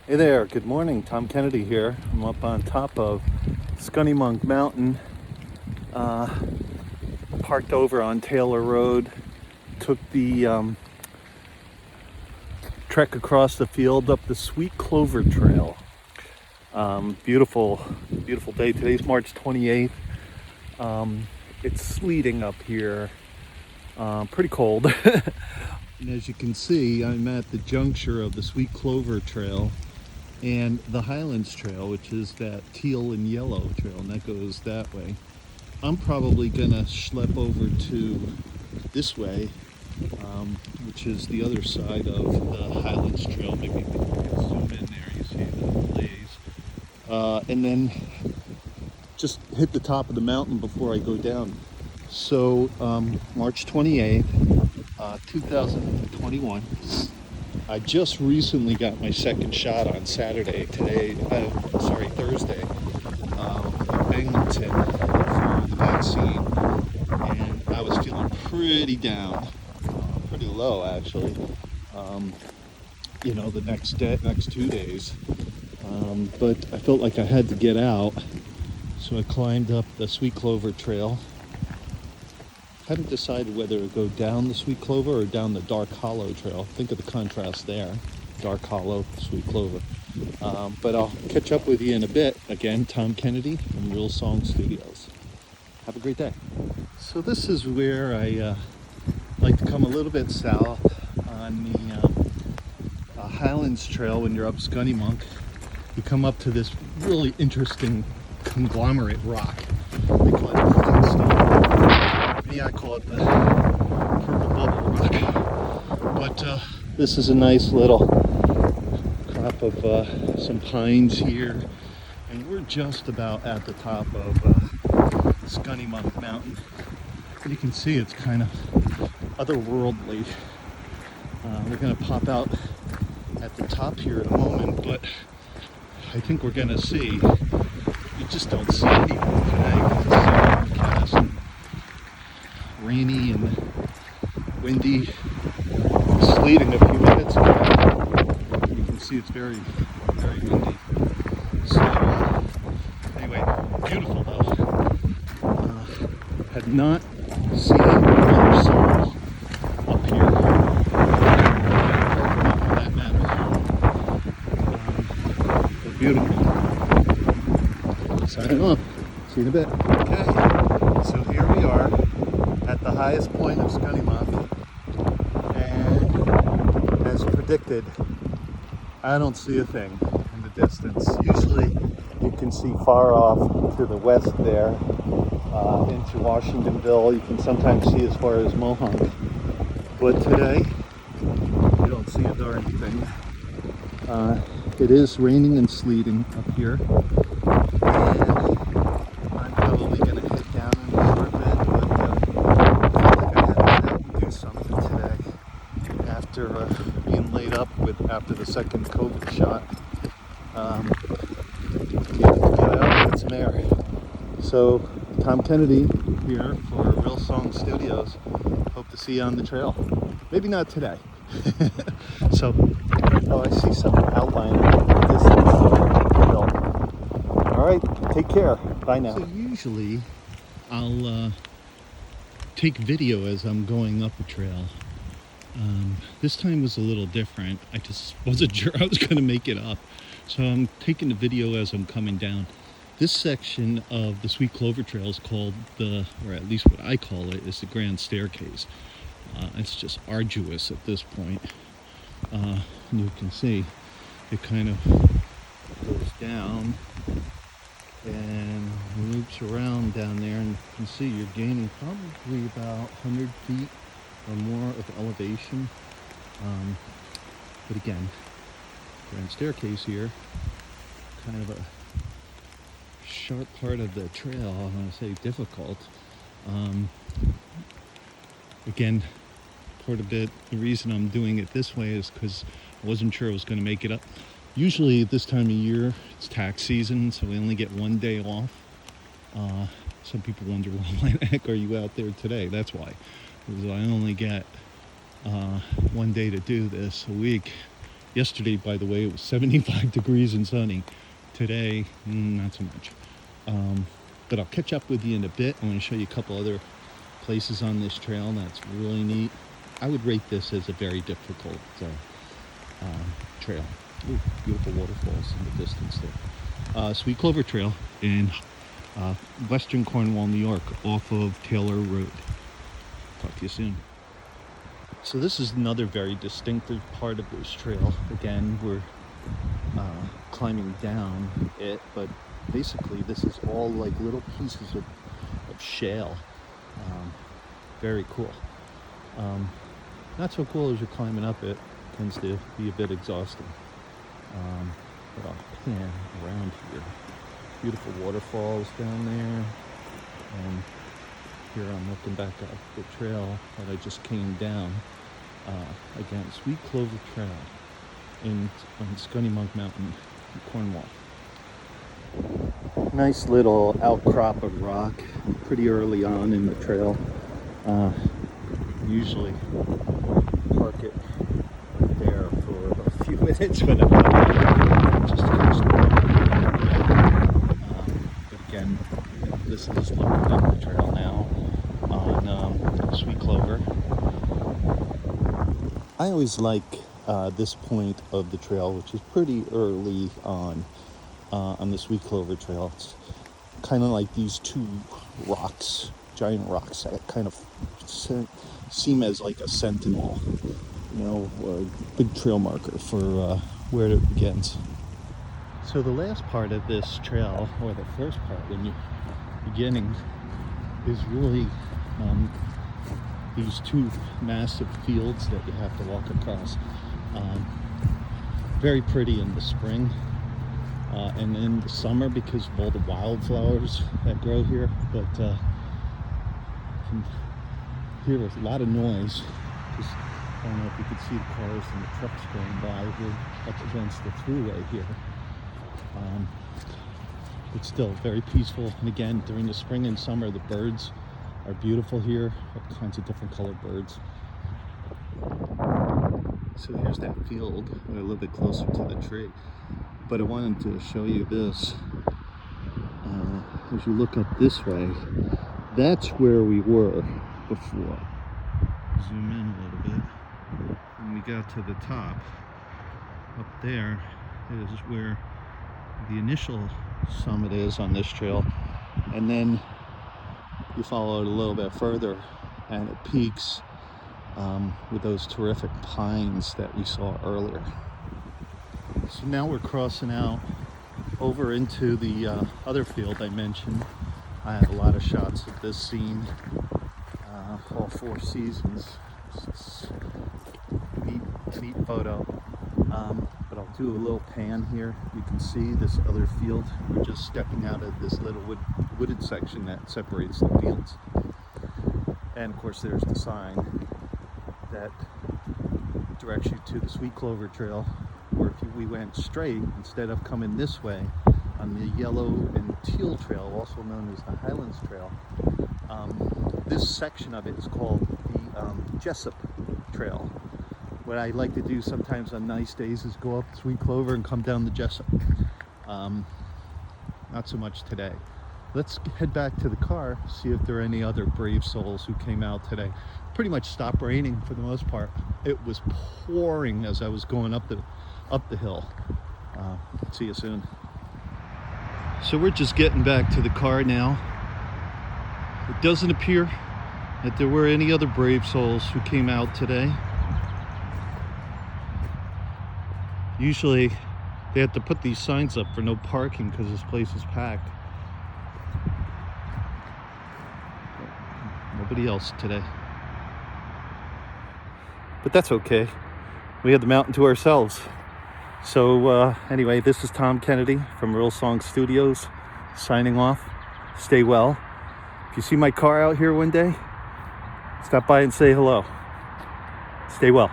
Hey there, good morning. Tom Kennedy here. I'm up on top of Schunnemunk Mtn, parked over on Taylor Road, took the trek across the field up the Sweet Clover Trail. Beautiful day. Today's March 28th. It's sleeting up here, pretty cold. And as you can see, I'm at the juncture of the Sweet Clover Trail and the Highlands Trail, which is that teal and yellow trail, and that goes that way. I'm probably gonna schlep over to this way, which is the other side of the Highlands Trail. Maybe we can zoom in there, you see the blaze. And then just hit the top of the mountain before I go down. So March 28th, 2021. I just recently got my second shot on Thursday, in Binghamton for the vaccine, and I was feeling pretty down, pretty low actually. The next 2 days, but I felt like I had to get out, so I climbed up the Sweet Clover Trail. Hadn't decided whether to go down the Sweet Clover or down the Dark Hollow Trail. Think of the contrast there. Dark Hollow, Sweet Clover. But I'll catch up with you in a bit. Again, Tom Kennedy from Real Song Studios. Have a great day. So this is where I like to come a little bit south on the Highlands Trail. When you're up Schunnemunk, you come up to this really interesting conglomerate rock. They call it Flintstone. I call it the purple bubble rock. But this is a nice little crop of some pines here, and we're just about at the top of Schunnemunk Mtn. And you can see it's kind of otherworldly. We're going to pop out at the top here in a moment, but I think we're going to see, you just don't see anything today. Rainy and windy, sleeting a few minutes ago. You can see it's very, very windy. So anyway, beautiful though. Had not seen another soul up here, not for that matter. But beautiful. Signing off. See you in a bit. Okay, so here we are at the highest point of Schunnemunk, and as predicted, I don't see a thing in the distance. Usually you can see far off to the west there, into Washingtonville. You can sometimes see as far as Mohawk, but today you don't see a darn thing. It is raining and sleeting up here, and I'm probably going to head down in a short bit, after being laid up after the second COVID shot. Get out and get some air. So Tom Kennedy here for Real Song Studios. Hope to see you on the trail. Maybe not today. So, I see some outline in the distance. All right, take care. Bye now. So usually I'll take video as I'm going up a trail. This time was a little different. I just wasn't sure I was going to make it up. So I'm taking the video as I'm coming down. This section of the Sweet Clover Trail is called or at least what I call it, is the Grand Staircase. It's just arduous at this point. And you can see it kind of goes down and loops around down there, and you can see you're gaining probably about 100 feet or more of elevation. But again, Grand Staircase here, kind of a sharp part of the trail. I want to say difficult. Again, part of it, the reason I'm doing it this way is because I wasn't sure I was going to make it up. Usually at this time of year, it's tax season, so we only get one day off. Some people wonder, well, why the heck are you out there today? That's why. Because I only get 1 day to do this a week. Yesterday, by the way, it was 75 degrees and sunny. Today, not so much. But I'll catch up with you in a bit. I'm going to show you a couple other places on this trail that's really neat. I would rate this as a very difficult trail. Ooh, beautiful waterfalls in the distance there. Sweet Clover Trail in Western Cornwall, New York, off of Taylor Road. Talk to you soon. So this is another very distinctive part of this trail. Again, we're climbing down it, but basically this is all like little pieces of shale. Very cool. Not so cool as you're climbing up it. Tends to be a bit exhausting. But I'll pan around here. Beautiful waterfalls down there. And here I'm looking back up the trail that I just came down. Again, Sweet Clover Trail on Schunnemunk Mtn in Cornwall. Nice little outcrop of rock pretty early on in the trail. Usually park it right there for a few minutes when I'm just to catch the but again, this is looking up the trail now on Sweet Clover. I always like this point of the trail, which is pretty early on the Sweet Clover Trail. It's kind of like these two rocks, giant rocks that kind of seem as like a sentinel, a big trail marker for where it begins. So the last part of this trail, or the first part when you're beginning, is really these two massive fields that you have to walk across. Very pretty in the spring and in the summer because of all the wildflowers that grow here, but you can hear a lot of noise. I don't know if you can see the cars and the trucks going by. We're up against the thruway here. It's still very peaceful, and again, during the spring and summer, the birds are beautiful here. All kinds of different colored birds. So here's that field. We're a little bit closer to the tree, but I wanted to show you this. As you look up this way, that's where we were before. Zoom in a little bit. When we got to the top, up there is where the initial summit is on this trail, and then you follow it a little bit further and it peaks with those terrific pines that we saw earlier. So now we're crossing out over into the other field I mentioned. I have a lot of shots of this scene, all 4 seasons. It's a neat photo. But I'll do a little pan here. You can see this other field. We're just stepping out of this little wooded section that separates the fields. And of course there's the sign that directs you to the Sweet Clover Trail, where if we went straight instead of coming this way on the Yellow and Teal Trail, also known as the Highlands Trail, this section of it is called the Jessup Trail. What I like to do sometimes on nice days is go up Sweet Clover and come down the Jessup. Not so much today. Let's head back to the car, see if there are any other brave souls who came out today. Pretty much stopped raining for the most part. It was pouring as I was going up the hill. See you soon. So we're just getting back to the car now. It doesn't appear that there were any other brave souls who came out today. Usually they have to put these signs up for no parking because this place is packed. Nobody else today. But that's okay. We had the mountain to ourselves. So anyway, this is Tom Kennedy from Real Song Studios signing off. Stay well. If you see my car out here one day, stop by and say hello. Stay well.